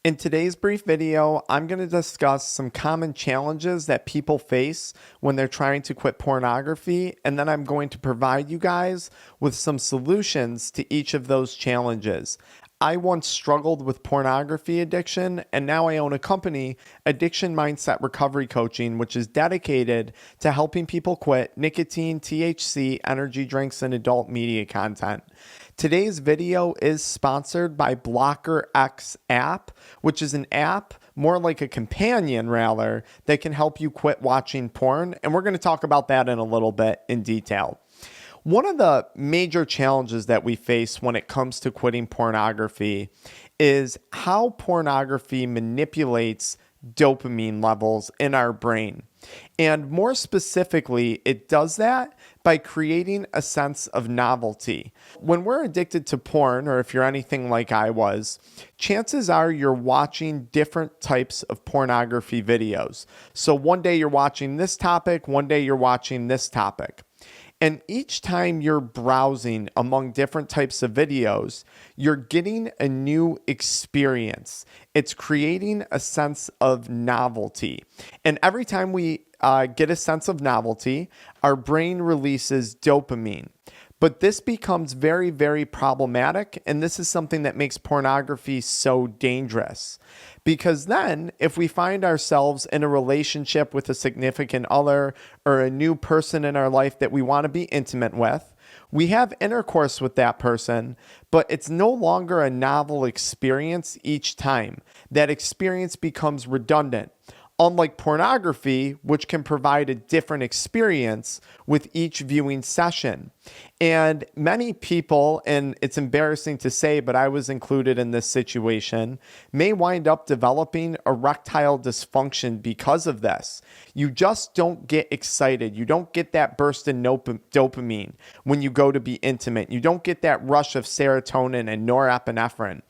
In today's brief video, I'm going to discuss some common challenges that people face when they're trying to quit pornography, and then I'm going to provide you guys with some solutions to each of those challenges. I once struggled with pornography addiction, and now I own a company, AddictionMindset Recovery Coaching, which is dedicated to helping people quit nicotine, THC, energy drinks, and adult media content. Today's video is sponsored by BlockerX app, which is an app, more like a companion rather, that can help you quit watching porn. And we're going to talk about that in a little bit in detail. One of the major challenges that we face when it comes to quitting pornography is how pornography manipulates dopamine levels in our brain. And more specifically, it does that by creating a sense of novelty. When we're addicted to porn, or if you're anything like I was, chances are you're watching different types of pornography videos. So one day you're watching this topic, one day you're watching this topic. And each time you're browsing among different types of videos, you're getting a new experience. It's creating a sense of novelty. And every time we get a sense of novelty, our brain releases dopamine. But this becomes very, very problematic, and this is something that makes pornography so dangerous. Because then, if we find ourselves in a relationship with a significant other or a new person in our life that we want to be intimate with, we have intercourse with that person, but it's no longer a novel experience each time. That experience becomes redundant. Unlike pornography, which can provide a different experience with each viewing session. And many people, and it's embarrassing to say, but I was included in this situation, may wind up developing erectile dysfunction because of this. You just don't get excited. You don't get that burst in dopamine when you go to be intimate. You don't get that rush of serotonin and norepinephrine.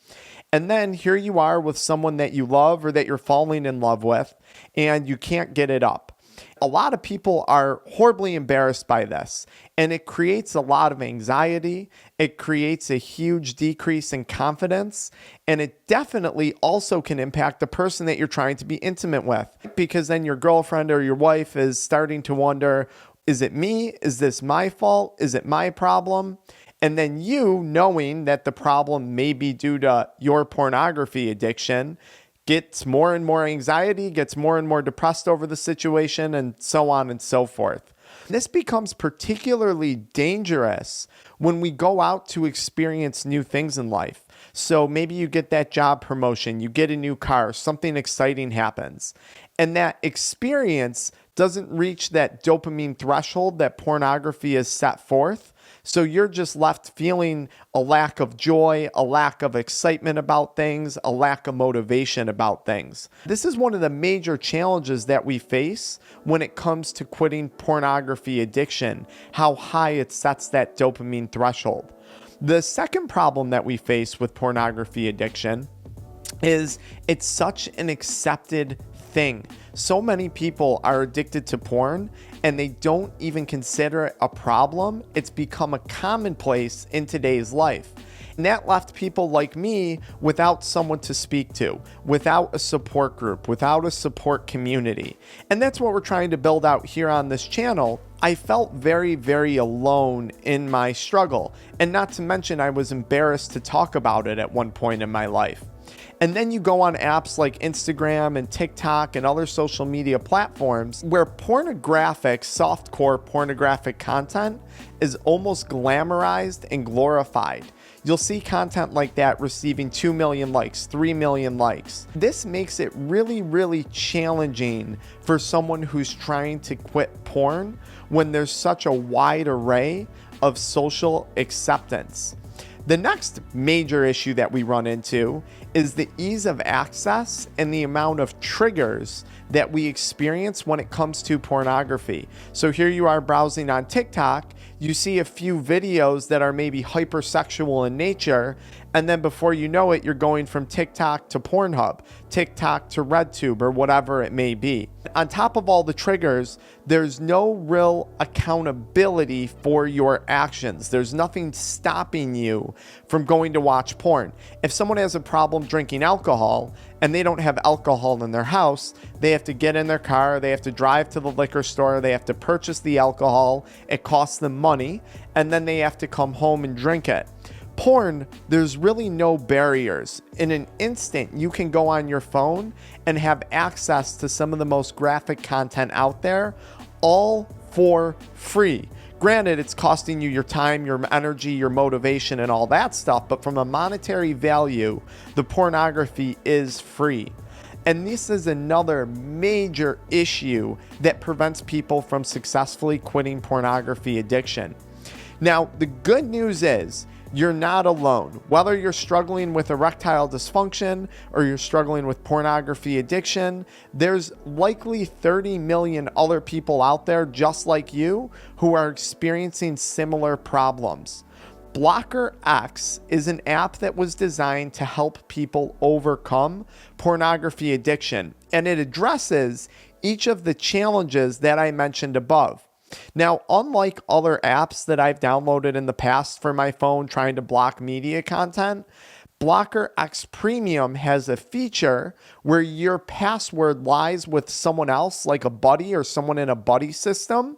And then here you are with someone that you love or that you're falling in love with, and you can't get it up. A lot of people are horribly embarrassed by this, and it creates a lot of anxiety. It creates a huge decrease in confidence, and it definitely also can impact the person that you're trying to be intimate with, because then your girlfriend or your wife is starting to wonder, is it me? Is this my fault? Is it my problem? And then you, knowing that the problem may be due to your pornography addiction, gets more and more anxiety, gets more and more depressed over the situation, and so on and so forth. This becomes particularly dangerous when we go out to experience new things in life. So maybe you get that job promotion, you get a new car, something exciting happens. And that experience doesn't reach that dopamine threshold that pornography has set forth. So you're just left feeling a lack of joy, a lack of excitement about things, a lack of motivation about things. This is one of the major challenges that we face when it comes to quitting pornography addiction, how high it sets that dopamine threshold. The second problem that we face with pornography addiction is it's such an accepted thing. So many people are addicted to porn and they don't even consider it a problem. It's become a commonplace in today's life. And that left people like me without someone to speak to, without a support group, without a support community. And that's what we're trying to build out here on this channel. I felt very, very alone in my struggle. And not to mention, I was embarrassed to talk about it at one point in my life. And then you go on apps like Instagram and TikTok and other social media platforms where pornographic, softcore pornographic content is almost glamorized and glorified. You'll see content like that receiving 2 million likes, 3 million likes. This makes it really, really challenging for someone who's trying to quit porn when there's such a wide array of social acceptance. The next major issue that we run into is the ease of access and the amount of triggers that we experience when it comes to pornography. So here you are browsing on TikTok, you see a few videos that are maybe hypersexual in nature, And then before you know it, you're going from TikTok to Pornhub, TikTok to RedTube, or whatever it may be. On top of all the triggers, there's no real accountability for your actions. There's nothing stopping you from going to watch porn. If someone has a problem drinking alcohol and they don't have alcohol in their house, they have to get in their car, they have to drive to the liquor store, they have to purchase the alcohol, it costs them money, and then they have to come home and drink it. Porn, there's really no barriers. In an instant, you can go on your phone and have access to some of the most graphic content out there, all for free. Granted, it's costing you your time, your energy, your motivation, and all that stuff, but from a monetary value, the pornography is free. And this is another major issue that prevents people from successfully quitting pornography addiction. Now, the good news is, you're not alone. Whether you're struggling with erectile dysfunction or you're struggling with pornography addiction, there's likely 30 million other people out there just like you who are experiencing similar problems. BlockerX is an app that was designed to help people overcome pornography addiction, and it addresses each of the challenges that I mentioned above. Now, unlike other apps that I've downloaded in the past for my phone trying to block media content, BlockerX Premium has a feature where your password lies with someone else, like a buddy or someone in a buddy system,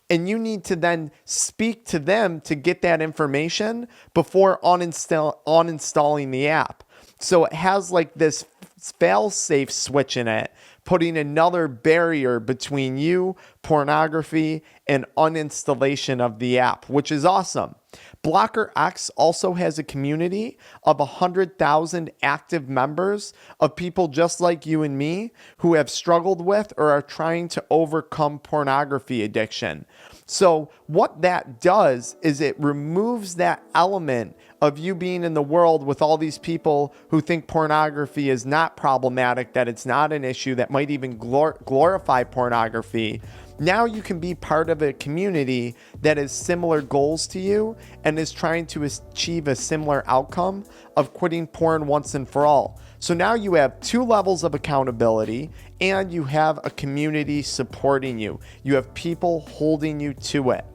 and you need to then speak to them to get that information before uninstalling the app. So it has like this fail-safe switch in it, putting another barrier between you, pornography, and uninstallation of the app, which is awesome. BlockerX also has a community of 100,000 active members of people just like you and me who have struggled with or are trying to overcome pornography addiction. So what that does is it removes that element of you being in the world with all these people who think pornography is not problematic, that it's not an issue, that might even glorify pornography. Now you can be part of a community that has similar goals to you and is trying to achieve a similar outcome of quitting porn once and for all. So now you have two levels of accountability and you have a community supporting you. You have people holding you to it.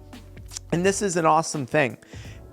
And this is an awesome thing.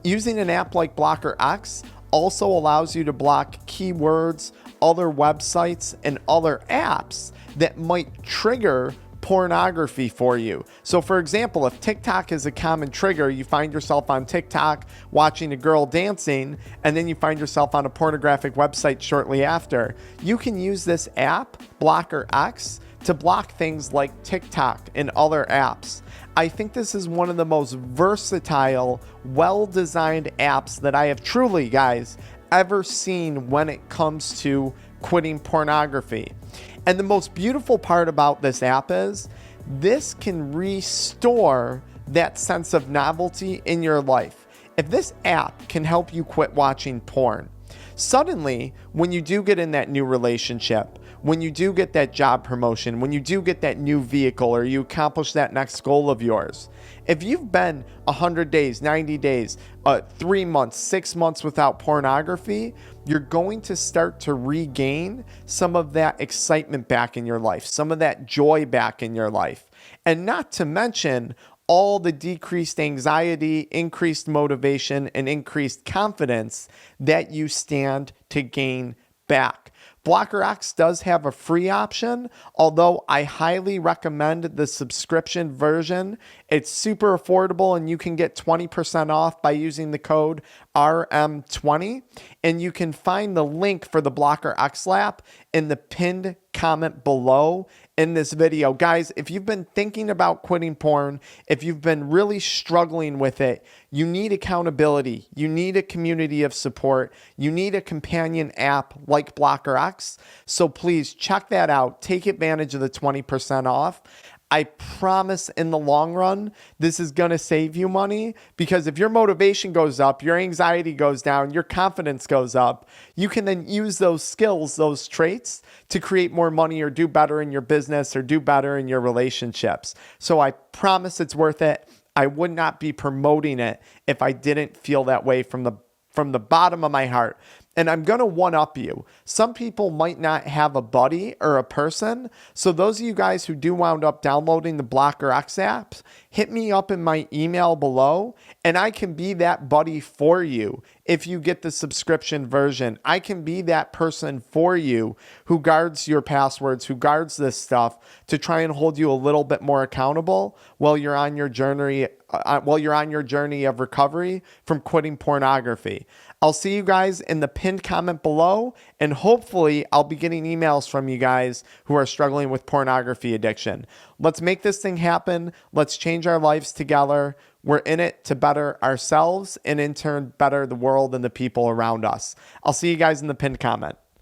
Using an app like BlockerX also allows you to block keywords, other websites, and other apps that might trigger pornography for you. So for example, if TikTok is a common trigger, you find yourself on TikTok watching a girl dancing, and then you find yourself on a pornographic website shortly after, you can use this app, BlockerX, to block things like TikTok and other apps. I think this is one of the most versatile, well-designed apps that I have truly, guys, ever seen when it comes to quitting pornography. And the most beautiful part about this app is this can restore that sense of novelty in your life. If this app can help you quit watching porn, suddenly when you do get in that new relationship, when you do get that job promotion, when you do get that new vehicle or you accomplish that next goal of yours, if you've been 100 days, 90 days, 3 months, 6 months without pornography, you're going to start to regain some of that excitement back in your life, some of that joy back in your life. And not to mention all the decreased anxiety, increased motivation, and increased confidence that you stand to gain back. BlockerX does have a free option, although I highly recommend the subscription version. It's super affordable and you can get 20% off by using the code RM20. And you can find the link for the BlockerX app in the pinned comment below in this video. Guys, if you've been thinking about quitting porn, if you've been really struggling with it, you need accountability. You need a community of support. You need a companion app like BlockerX. So please check that out. Take advantage of the 20% off. I promise in the long run, this is going to save you money, because if your motivation goes up, your anxiety goes down, your confidence goes up, you can then use those skills, those traits to create more money or do better in your business or do better in your relationships. So I promise it's worth it. I would not be promoting it if I didn't feel that way from the from the bottom of my heart. And I'm going to one-up you. Some people might not have a buddy or a person. So those of you guys who do wound up downloading the BlockerX apps, hit me up in my email below, and I can be that buddy for you. If you get the subscription version, I can be that person for you who guards your passwords, who guards this stuff to try and hold you a little bit more accountable while you're on your journey of recovery from quitting pornography. I'll see you guys in the pinned comment below, and hopefully I'll be getting emails from you guys who are struggling with pornography addiction. Let's make this thing happen. Let's change our lives together. We're in it to better ourselves and in turn better the world and the people around us. I'll see you guys in the pinned comment.